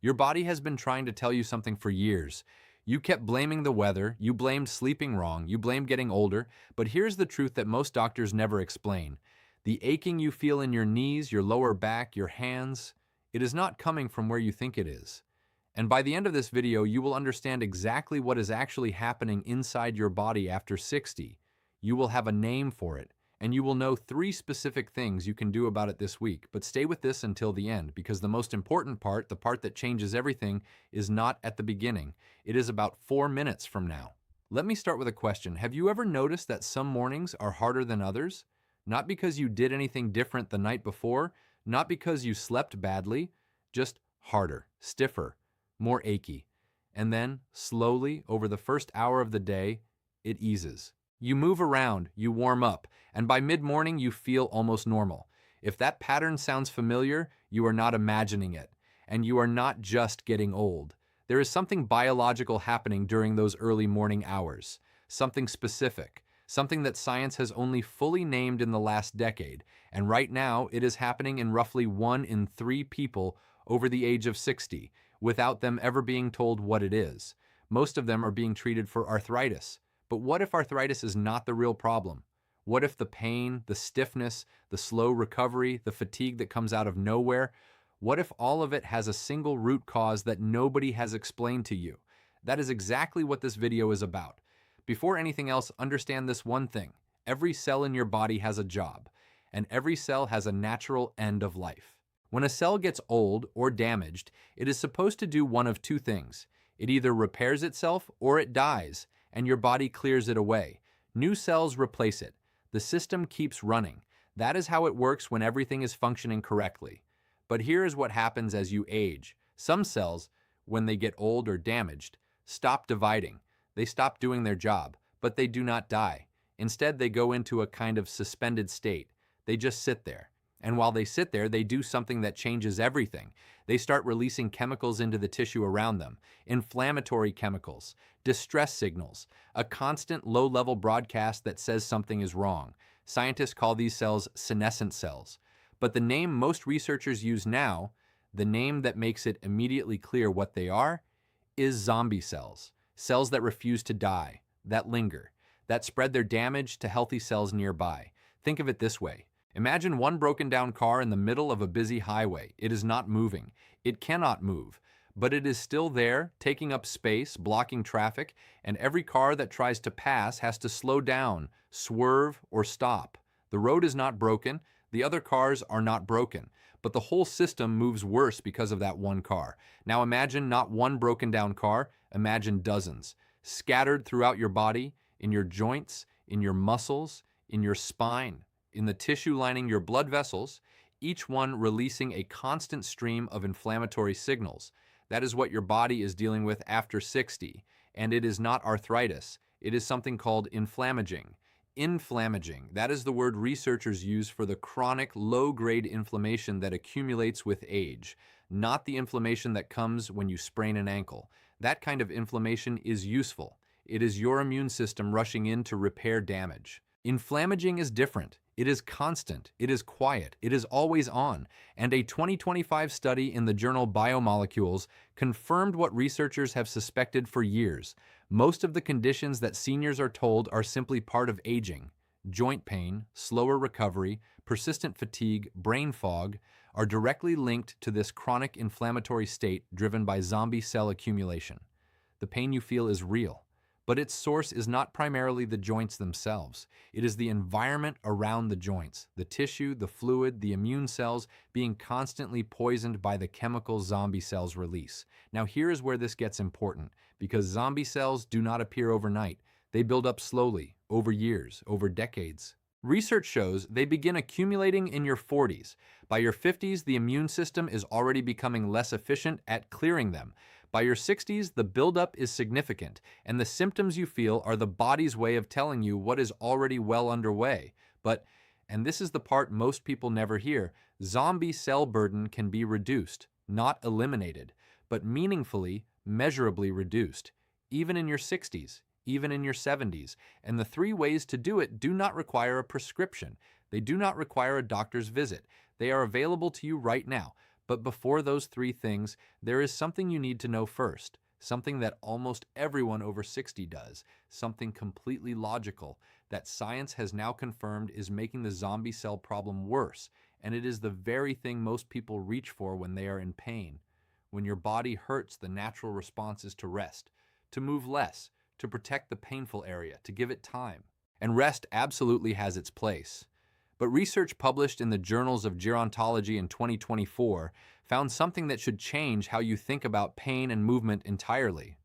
Your body has been trying to tell you something for years. You kept blaming the weather, you blamed sleeping wrong, you blamed getting older, but here's the truth that most doctors never explain. The aching you feel in your knees, your lower back, your hands, it is not coming from where you think it is. And by the end of this video, you will understand exactly what is actually happening inside your body after 60. You will have a name for it, and you will know 3 specific things you can do about it this week. But stay with this until the end, because the most important part, the part that changes everything, is not at the beginning. It is about 4 minutes from now. Let me start with a question. Have you ever noticed that some mornings are harder than others? Not because you did anything different the night before, not because you slept badly, just harder, stiffer, more achy. And then, slowly, over the first hour of the day, it eases. You move around, you warm up, and by mid-morning you feel almost normal. If that pattern sounds familiar, you are not imagining it, and you are not just getting old. There is something biological happening during those early morning hours, something specific, something that science has only fully named in the last decade, and right now it is happening in roughly 1 in 3 people over the age of 60, without them ever being told what it is. Most of them are being treated for arthritis. But what if arthritis is not the real problem? What if the pain, the stiffness, the slow recovery, the fatigue that comes out of nowhere, what if all of it has a single root cause that nobody has explained to you? That is exactly what this video is about. Before anything else, understand this one thing. Every cell in your body has a job, and every cell has a natural end of life. When a cell gets old or damaged, it is supposed to do one of 2 things. It either repairs itself or it dies, and your body clears it away. New cells replace it. The system keeps running. That is how it works when everything is functioning correctly. But here is what happens as you age. Some cells, when they get old or damaged, stop dividing. They stop doing their job, but they do not die. Instead, they go into a kind of suspended state. They just sit there. And while they sit there, they do something that changes everything. They start releasing chemicals into the tissue around them, inflammatory chemicals, distress signals, a constant low-level broadcast that says something is wrong. Scientists call these cells senescent cells. But the name most researchers use now, the name that makes it immediately clear what they are, is zombie cells. Cells that refuse to die, that linger, that spread their damage to healthy cells nearby. Think of it this way. Imagine one broken down car in the middle of a busy highway. It is not moving. It cannot move, but it is still there, taking up space, blocking traffic, and every car that tries to pass has to slow down, swerve, or stop. The road is not broken, the other cars are not broken, but the whole system moves worse because of that one car. Now imagine not one broken down car, imagine dozens, scattered throughout your body, in your joints, in your muscles, in your spine, in the tissue lining your blood vessels, each one releasing a constant stream of inflammatory signals. That is what your body is dealing with after 60, and it is not arthritis. It is something called inflammaging. Inflammaging, that is the word researchers use for the chronic, low-grade inflammation that accumulates with age, not the inflammation that comes when you sprain an ankle. That kind of inflammation is useful. It is your immune system rushing in to repair damage. Inflammaging is different. It is constant, it is quiet, it is always on, and a 2025 study in the journal Biomolecules confirmed what researchers have suspected for years. Most of the conditions that seniors are told are simply part of aging. Joint pain, slower recovery, persistent fatigue, brain fog are directly linked to this chronic inflammatory state driven by zombie cell accumulation. The pain you feel is real. But its source is not primarily the joints themselves. It is the environment around the joints, the tissue, the fluid, the immune cells being constantly poisoned by the chemical zombie cells release. Now here is where this gets important, because zombie cells do not appear overnight. They build up slowly, over years, over decades. Research shows they begin accumulating in your 40s. By your 50s, the immune system is already becoming less efficient at clearing them. By your 60s, the buildup is significant, and the symptoms you feel are the body's way of telling you what is already well underway. But, and this is the part most people never hear, zombie cell burden can be reduced, not eliminated, but meaningfully, measurably reduced, even in your 60s, even in your 70s. And the 3 ways to do it do not require a prescription. They do not require a doctor's visit. They are available to you right now. But before those three things, there is something you need to know first, something that almost everyone over 60 does, something completely logical that science has now confirmed is making the zombie cell problem worse, and it is the very thing most people reach for when they are in pain. When your body hurts, the natural response is to rest, to move less, to protect the painful area, to give it time. And rest absolutely has its place. But research published in the Journals of Gerontology in 2024 found something that should change how you think about pain and movement entirely.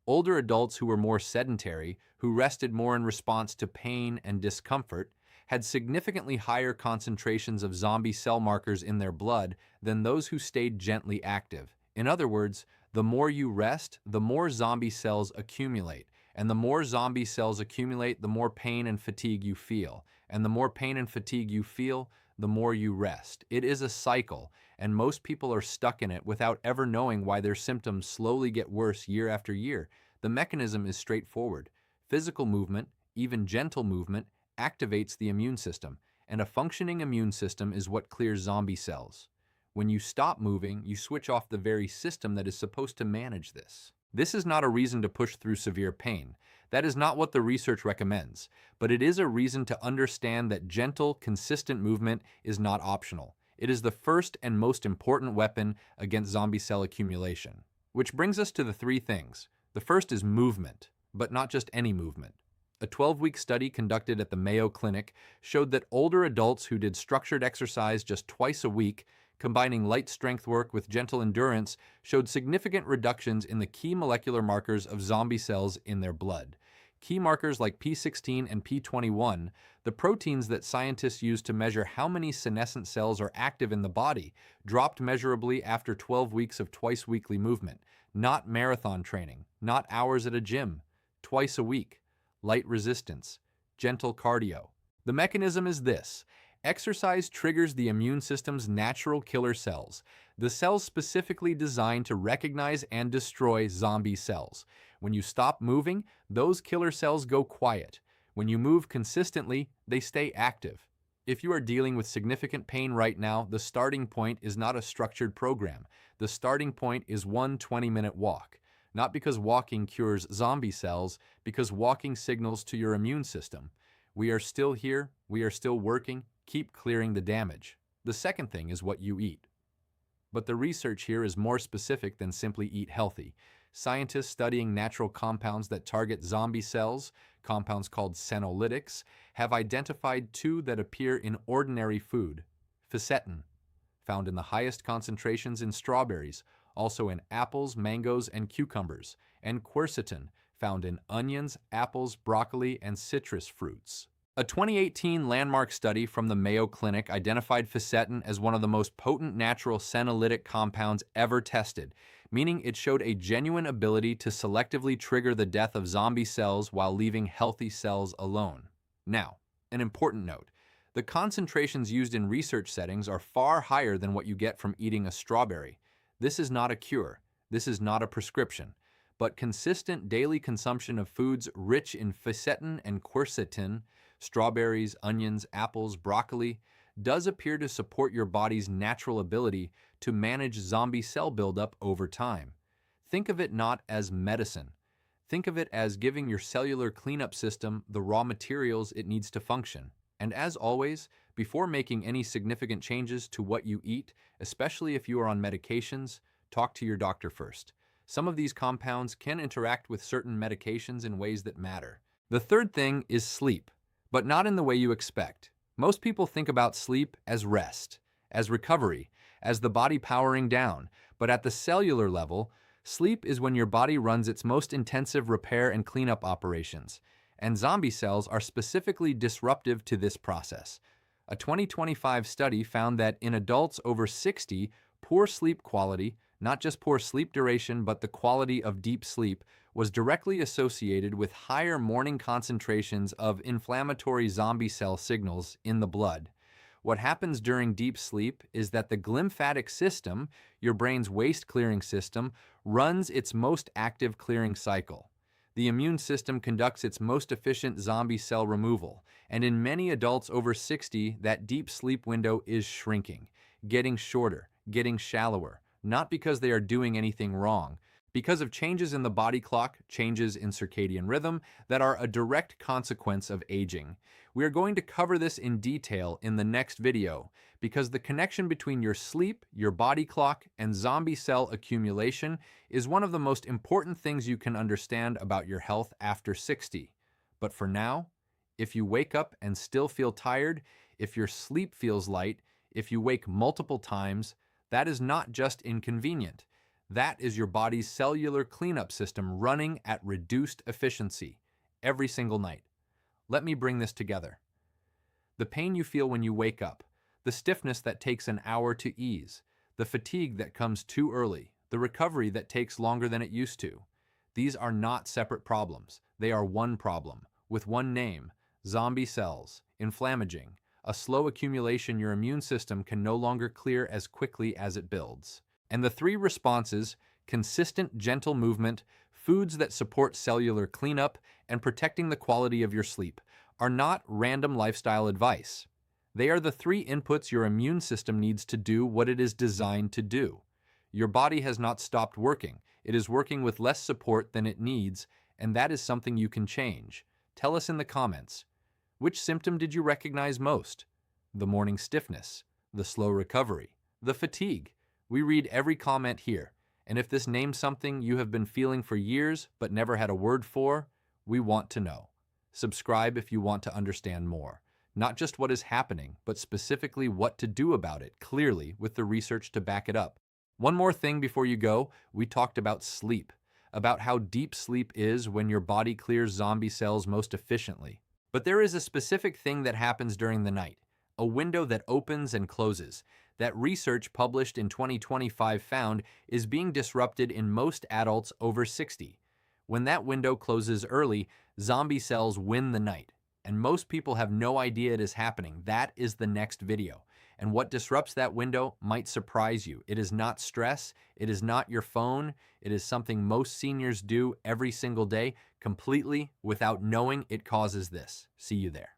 Older adults who were more sedentary, who rested more in response to pain and discomfort, had significantly higher concentrations of zombie cell markers in their blood than those who stayed gently active. In other words, the more you rest, the more zombie cells accumulate. And the more zombie cells accumulate, the more pain and fatigue you feel. And the more pain and fatigue you feel, the more you rest. It is a cycle, and most people are stuck in it without ever knowing why their symptoms slowly get worse year after year. The mechanism is straightforward. Physical movement, even gentle movement, activates the immune system, and a functioning immune system is what clears zombie cells. When you stop moving, you switch off the very system that is supposed to manage this. This is not a reason to push through severe pain. That is not what the research recommends, but it is a reason to understand that gentle, consistent movement is not optional. It is the first and most important weapon against zombie cell accumulation. Which brings us to the three things. The first is movement, but not just any movement. A 12-week study conducted at the Mayo Clinic showed that older adults who did structured exercise just twice a week, combining light strength work with gentle endurance, showed significant reductions in the key molecular markers of zombie cells in their blood. Key markers like P16 and P21, the proteins that scientists use to measure how many senescent cells are active in the body, dropped measurably after 12 weeks of twice-weekly movement. Not marathon training, not hours at a gym, twice a week, light resistance, gentle cardio. The mechanism is this. Exercise triggers the immune system's natural killer cells, the cells specifically designed to recognize and destroy zombie cells. When you stop moving, those killer cells go quiet. When you move consistently, they stay active. If you are dealing with significant pain right now, the starting point is not a structured program. The starting point is one 20-minute walk. Not because walking cures zombie cells, because walking signals to your immune system. We are still here, we are still working, keep clearing the damage. The second thing is what you eat. But the research here is more specific than simply eat healthy. Scientists studying natural compounds that target zombie cells, compounds called senolytics, have identified two that appear in ordinary food. Fisetin, found in the highest concentrations in strawberries, also in apples, mangoes, and cucumbers, and quercetin, found in onions, apples, broccoli, and citrus fruits. A 2018 landmark study from the Mayo Clinic identified fisetin as one of the most potent natural senolytic compounds ever tested, meaning it showed a genuine ability to selectively trigger the death of zombie cells while leaving healthy cells alone. Now, an important note. The concentrations used in research settings are far higher than what you get from eating a strawberry. This is not a cure. This is not a prescription. But consistent daily consumption of foods rich in fisetin and quercetin, strawberries, onions, apples, broccoli, does appear to support your body's natural ability to manage zombie cell buildup over time. Think of it not as medicine. Think of it as giving your cellular cleanup system the raw materials it needs to function. And as always, before making any significant changes to what you eat, especially if you are on medications, talk to your doctor first. Some of these compounds can interact with certain medications in ways that matter. The third thing is sleep, but not in the way you expect. Most people think about sleep as rest, as recovery, as the body powering down, but at the cellular level, sleep is when your body runs its most intensive repair and cleanup operations, and zombie cells are specifically disruptive to this process. A 2025 study found that in adults over 60, poor sleep quality, not just poor sleep duration, but the quality of deep sleep, was directly associated with higher morning concentrations of inflammatory zombie cell signals in the blood. What happens during deep sleep is that the glymphatic system, your brain's waste clearing system, runs its most active clearing cycle. The immune system conducts its most efficient zombie cell removal, and in many adults over 60, that deep sleep window is shrinking, getting shorter, getting shallower, not because they are doing anything wrong, because of changes in the body clock, changes in circadian rhythm that are a direct consequence of aging. We are going to cover this in detail in the next video because the connection between your sleep, your body clock, and zombie cell accumulation is one of the most important things you can understand about your health after 60. But for now, if you wake up and still feel tired, if your sleep feels light, if you wake multiple times, that is not just inconvenient. That is your body's cellular cleanup system running at reduced efficiency every single night. Let me bring this together. The pain you feel when you wake up, the stiffness that takes an hour to ease, the fatigue that comes too early, the recovery that takes longer than it used to. These are not separate problems. They are one problem, with one name: zombie cells, inflammaging, a slow accumulation your immune system can no longer clear as quickly as it builds. And the three responses: consistent, gentle movement, foods that support cellular cleanup, and protecting the quality of your sleep, are not random lifestyle advice. They are the three inputs your immune system needs to do what it is designed to do. Your body has not stopped working. It is working with less support than it needs, and that is something you can change. Tell us in the comments. Which symptom did you recognize most? The morning stiffness, the slow recovery, the fatigue. We read every comment here, and if this names something you have been feeling for years but never had a word for, we want to know. Subscribe if you want to understand more. Not just what is happening, but specifically what to do about it, clearly with the research to back it up. One more thing before you go, we talked about sleep, about how deep sleep is when your body clears zombie cells most efficiently. But there is a specific thing that happens during the night, a window that opens and closes, that research published in 2025 found is being disrupted in most adults over 60. When that window closes early, zombie cells win the night. And most people have no idea it is happening. That is the next video. And what disrupts that window might surprise you. It is not stress. It is not your phone. It is something most seniors do every single day, completely without knowing it causes this. See you there.